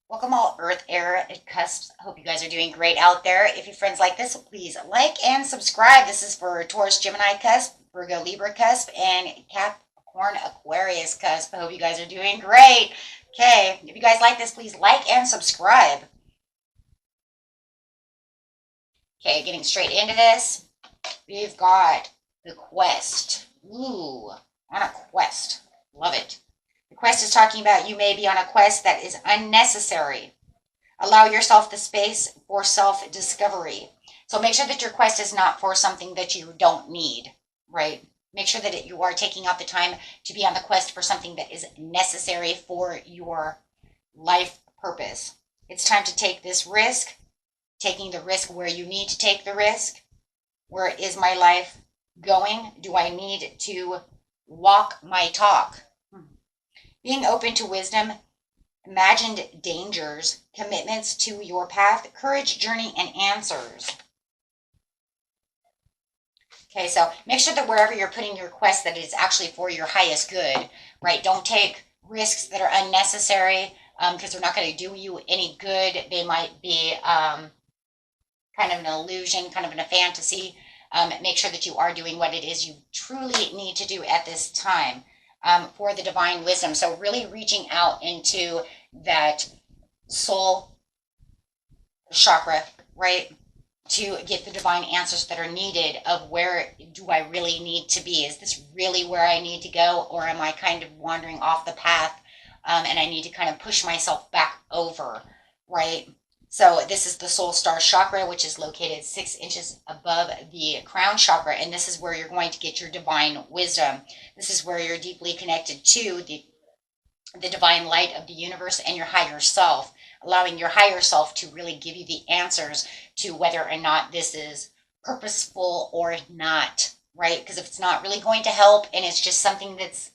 Welcome all Earth, Air, and Cusp. Hope you guys are doing great out there. If your friends like this, please like and subscribe. This is for Taurus, Gemini Cusp, Virgo, Libra Cusp, and Capricorn, Aquarius Cusp. I hope you guys are doing great. Okay, if you guys like this, please like and subscribe. Okay, getting straight into this. We've got the quest. Ooh, on a quest. Love it. The quest is talking about you may be on a quest that is unnecessary. Allow yourself the space for self-discovery. So make sure that your quest is not for something that you don't need, right? Make sure that you are taking out the time to be on the quest for something that is necessary for your life purpose. It's time to take this risk, taking the risk where you need to take the risk. Where is my life going? Do I need to walk my talk? Being open to wisdom, imagined dangers, commitments to your path, courage, journey, and answers. Okay, so make sure that wherever you're putting your quest, that it's actually for your highest good, right? Don't take risks that are unnecessary because they're not going to do you any good. They might be kind of an illusion, kind of in a fantasy. Make sure that you are doing what it is you truly need to do at this time. For the divine wisdom. So really reaching out into that soul chakra, right? To get the divine answers that are needed of where do I really need to be? Is this really where I need to go? Or am I kind of wandering off the path and I need to kind of push myself back over, right? So this is the soul star chakra, which is located 6 inches above the crown chakra. And this is where you're going to get your divine wisdom. This is where you're deeply connected to the divine light of the universe and your higher self, allowing your higher self to really give you the answers to whether or not this is purposeful or not, right? Because if it's not really going to help and it's just something that's,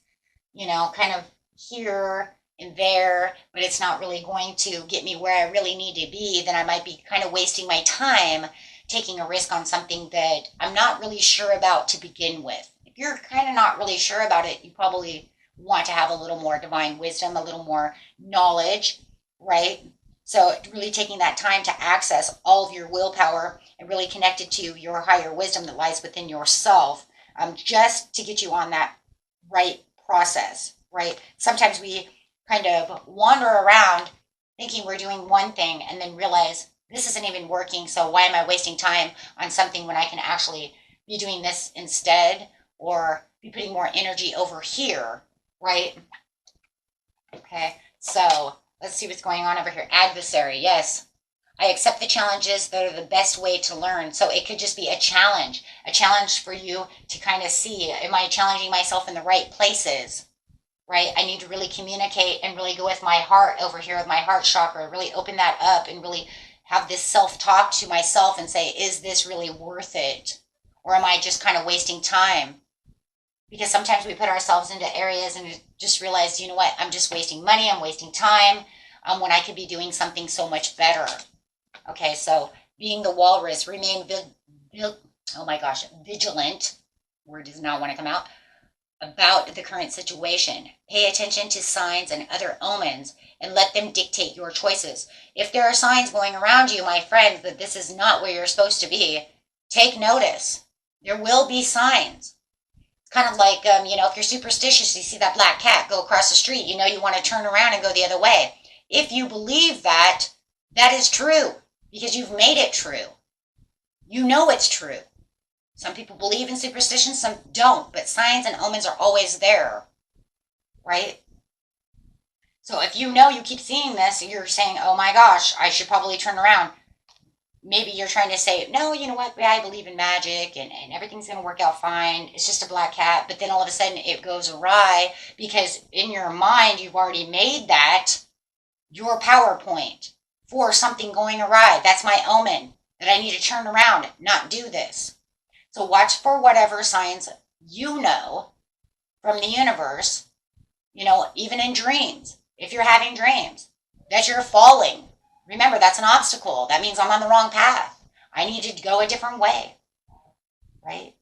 you know, kind of here and there, but it's not really going to get me where I really need to be, then I might be kind of wasting my time taking a risk on something that I'm not really sure about to begin with. If you're kind of not really sure about it, you probably want to have a little more divine wisdom, a little more knowledge, right? So really taking that time to access all of your willpower and really connected to your higher wisdom that lies within yourself, just to get you on that right process, right? Sometimes we kind of wander around thinking we're doing one thing and then realize this isn't even working. So why am I wasting time on something when I can actually be doing this instead or be putting more energy over here, right? Okay, so let's see what's going on over here. Adversary, yes. I accept the challenges that are the best way to learn. So it could just be a challenge for you to kind of see, am I challenging myself in the right places? Right? I need to really communicate and really go with my heart over here with my heart chakra, really open that up and really have this self-talk to myself and say, is this really worth it? Or am I just kind of wasting time? Because sometimes we put ourselves into areas and just realize, you know what, I'm just wasting money, I'm wasting time when I could be doing something so much better. Okay, so being the walrus, remain vigilant, word does not want to come out, about the current situation. Pay attention to signs and other omens and let them dictate your choices. If there are signs going around you, my friends, that this is not where you're supposed to be, take notice. There will be signs. It's kind of like, if you're superstitious, you see that black cat go across the street, you know you want to turn around and go the other way. If you believe that, that is true because you've made it true. You know it's true. Some people believe in superstition, some don't, but signs and omens are always there, right? So if you know you keep seeing this, you're saying, oh my gosh, I should probably turn around. Maybe you're trying to say, no, you know what, I believe in magic and everything's going to work out fine. It's just a black cat. But then all of a sudden it goes awry because in your mind, you've already made that your PowerPoint for something going awry. That's my omen that I need to turn around, not do this. So watch for whatever signs you know from the universe, even in dreams. If you're having dreams that you're falling, remember that's an obstacle. That means I'm on the wrong path. I need to go a different way, right?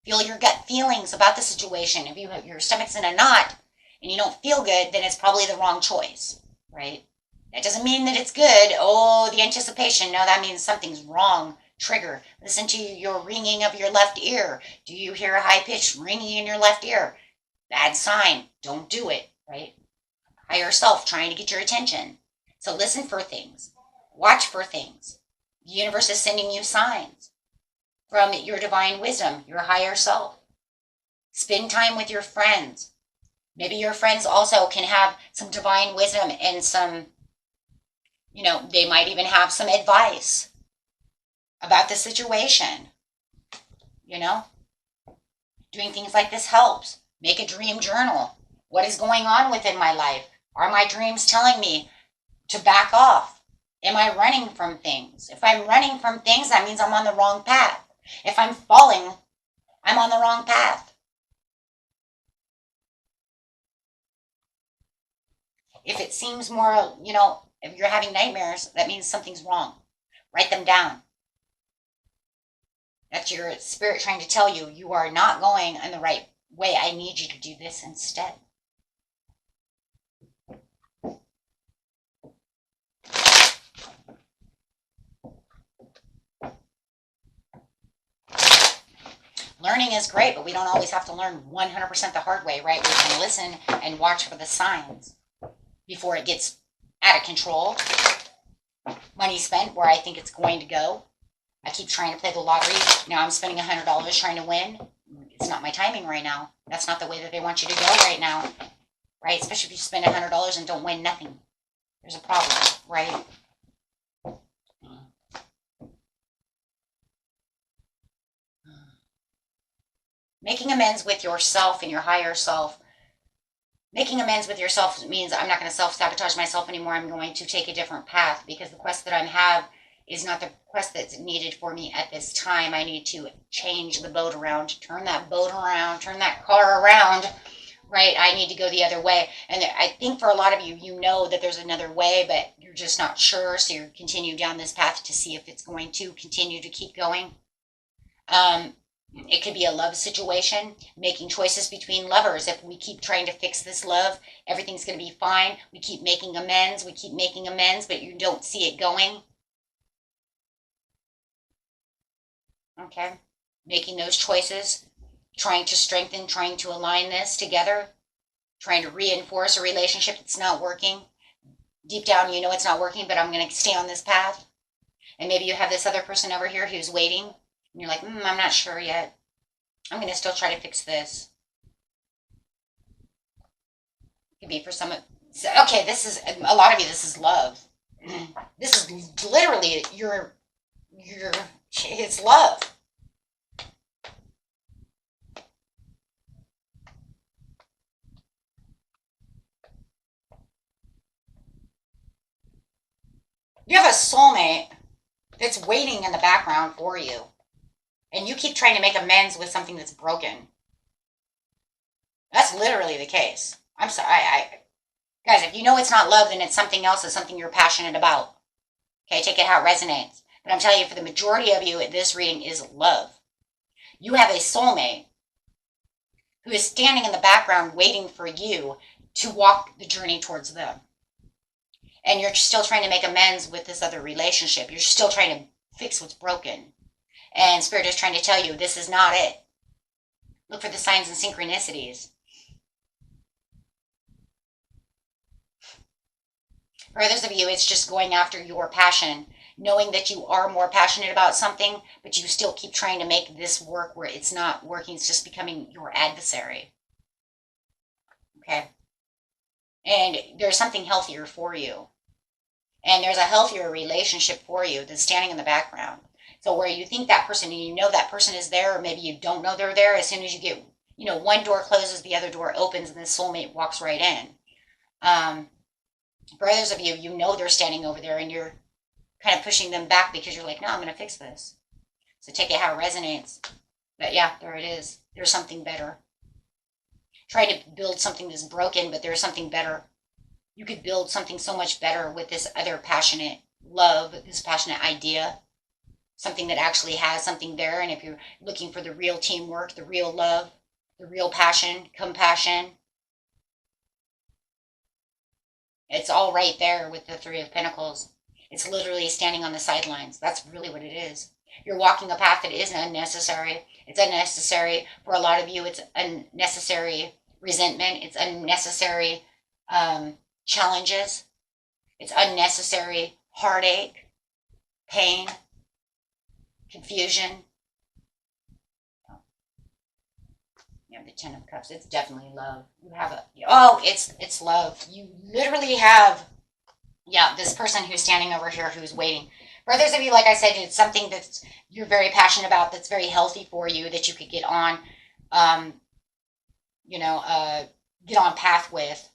Feel your gut feelings about the situation. If your stomach's in a knot and you don't feel good, then it's probably the wrong choice, right? That doesn't mean that it's good. Oh, the anticipation. No, that means something's wrong. Trigger. Listen to your ringing of your left ear. Do you hear a high-pitched ringing in your left ear? Bad sign. Don't do it, right? Higher self trying to get your attention. So listen for things. Watch for things. The universe is sending you signs from your divine wisdom, your higher self. Spend time with your friends. Maybe your friends also can have some divine wisdom and some, they might even have some advice about the situation. Doing things like this helps. Make a dream journal. What is going on within my life? Are my dreams telling me to back off? Am I running from things? If I'm running from things, that means I'm on the wrong path. If I'm falling, I'm on the wrong path. If it seems more, if you're having nightmares, that means something's wrong. Write them down. That's your spirit trying to tell you, you are not going in the right way. I need you to do this instead. Learning is great, but we don't always have to learn 100% the hard way, right? We can listen and watch for the signs before it gets out of control. Money spent where I think it's going to go. I keep trying to play the lottery. Now I'm spending $100 trying to win. It's not my timing right now. That's not the way that they want you to go right now, right? Especially if you spend $100 and don't win nothing. There's a problem, right? Making amends with yourself and your higher self. Making amends with yourself means I'm not going to self-sabotage myself anymore. I'm going to take a different path because the quest that I have is not the quest that's needed for me at this time. I need to change the boat around, turn that boat around, turn that car around, right? I need to go the other way. And I think for a lot of you, you know that there's another way, but you're just not sure. So you continue down this path to see if it's going to continue to keep going. It could be a love situation, making choices between lovers. If we keep trying to fix this love, everything's going to be fine. We keep making amends, but you don't see it going. Okay, making those choices, trying to strengthen, trying to align this together, trying to reinforce a relationship that's not working. Deep down, you know it's not working, but I'm going to stay on this path. And maybe you have this other person over here who's waiting, and you're like, I'm not sure yet. I'm going to still try to fix this. It could be for some. Okay, this is a lot of you. This is love. This is literally it's love. You have a soulmate that's waiting in the background for you. And you keep trying to make amends with something that's broken. That's literally the case. I'm sorry. Guys, if you know it's not love, then it's something else. It's something you're passionate about. Okay, take it how it resonates. But I'm telling you, for the majority of you, this reading is love. You have a soulmate who is standing in the background waiting for you to walk the journey towards them. And you're still trying to make amends with this other relationship. You're still trying to fix what's broken. And Spirit is trying to tell you, this is not it. Look for the signs and synchronicities. For others of you, it's just going after your passion, knowing that you are more passionate about something, but you still keep trying to make this work where it's not working. It's just becoming your adversary. Okay? And there's something healthier for you. And there's a healthier relationship for you that's standing in the background. So where you think that person, and you know that person is there, or maybe you don't know they're there, as soon as you get, one door closes, the other door opens, and this soulmate walks right in. For others of you, you know they're standing over there, and you're kind of pushing them back because you're like, no, I'm going to fix this. So take it how it resonates. But yeah, there it is. There's something better. Try to build something that's broken, but there's something better. You could build something so much better with this other passionate love, this passionate idea. something that actually has something there. And if you're looking for the real teamwork, the real love, the real passion, compassion, it's all right there with the Three of Pentacles. It's literally standing on the sidelines. That's really what it is. You're walking a path that is unnecessary. It's unnecessary for a lot of you. It's unnecessary resentment. It's unnecessary challenges. It's unnecessary heartache, pain, confusion. You have the Ten of Cups. It's definitely love. You have a, oh, it's love. You literally have, yeah, this person who's standing over here who's waiting. For others of you, like I said, it's something that's you're very passionate about, that's very healthy for you, that you could get on, get on path with,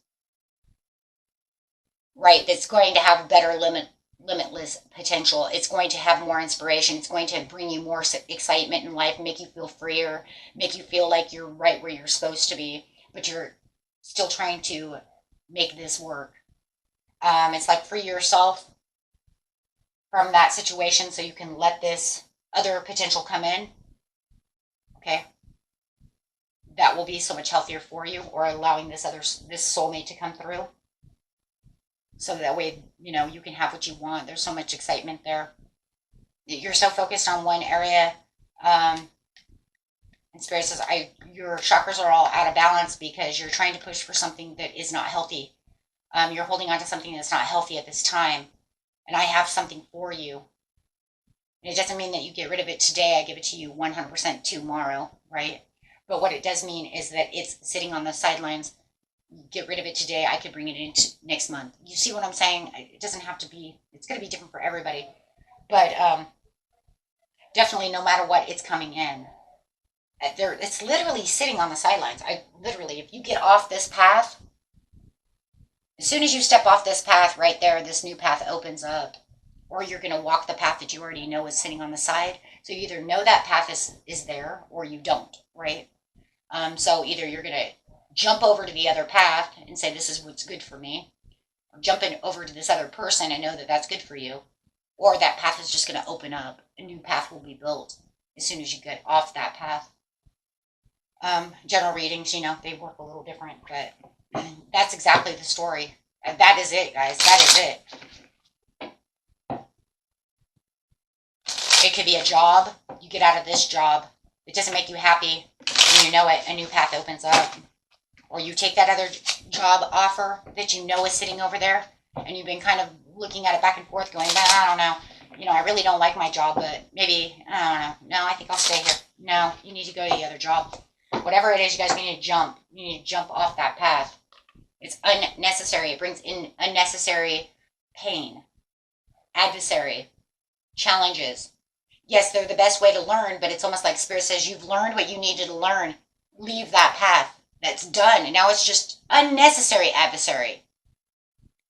right? That's going to have better limitless potential. It's going to have more inspiration. It's going to bring you more excitement in life, make you feel freer, make you feel like you're right where you're supposed to be, but you're still trying to make this work. It's like free yourself from that situation so you can let this other potential come in. Okay. That will be so much healthier for you, or allowing this soulmate to come through. So that way, you can have what you want. There's so much excitement there. You're so focused on one area. And Spirit says, your chakras are all out of balance because you're trying to push for something that is not healthy. You're holding on to something that's not healthy at this time. And I have something for you. And it doesn't mean that you get rid of it today. I give it to you 100% tomorrow, right? But what it does mean is that it's sitting on the sidelines. Get rid of it today. I could bring it in next month. You see what I'm saying? It doesn't have to be, it's going to be different for everybody. But definitely, no matter what, it's coming in. It's literally sitting on the sidelines. If you get off this path, as soon as you step off this path right there, this new path opens up. Or you're going to walk the path that you already know is sitting on the side. So you either know that path is there or you don't, right? So either you're going to jump over to the other path and say, this is what's good for me. Or jump over to this other person and know that that's good for you. Or that path is just going to open up. A new path will be built as soon as you get off that path. General readings, they work a little different, but that's exactly the story. And that is it, guys. That is it. It could be a job. You get out of this job. It doesn't make you happy. And you know it. A new path opens up. Or you take that other job offer that you know is sitting over there. And you've been kind of looking at it back and forth going, I don't know. I really don't like my job, but maybe, I don't know. No, I think I'll stay here. No, you need to go to the other job. Whatever it is, you guys need to jump. You need to jump off that path. It's unnecessary. It brings in unnecessary pain, adversary, challenges. Yes, they're the best way to learn, but it's almost like Spirit says, you've learned what you needed to learn. Leave that path. That's done. And now it's just unnecessary adversary.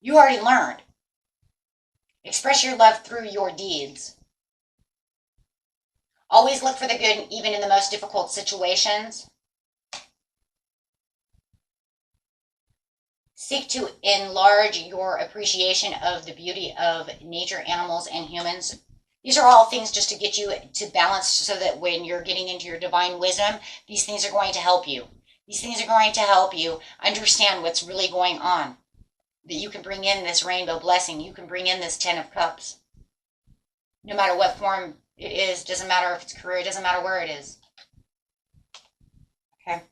You already learned. Express your love through your deeds. Always look for the good, even in the most difficult situations. Seek to enlarge your appreciation of the beauty of nature, animals, and humans. These are all things just to get you to balance so that when you're getting into your divine wisdom, these things are going to help you. These things are going to help you understand what's really going on. That you can bring in this rainbow blessing. You can bring in this Ten of Cups. No matter what form it is, doesn't matter if it's career, it doesn't matter where it is. Okay.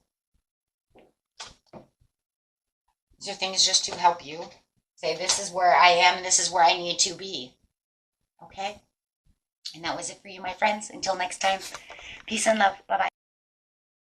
These are things just to help you. Say, this is where I am, this is where I need to be. Okay? And that was it for you, my friends. Until next time, peace and love. Bye-bye.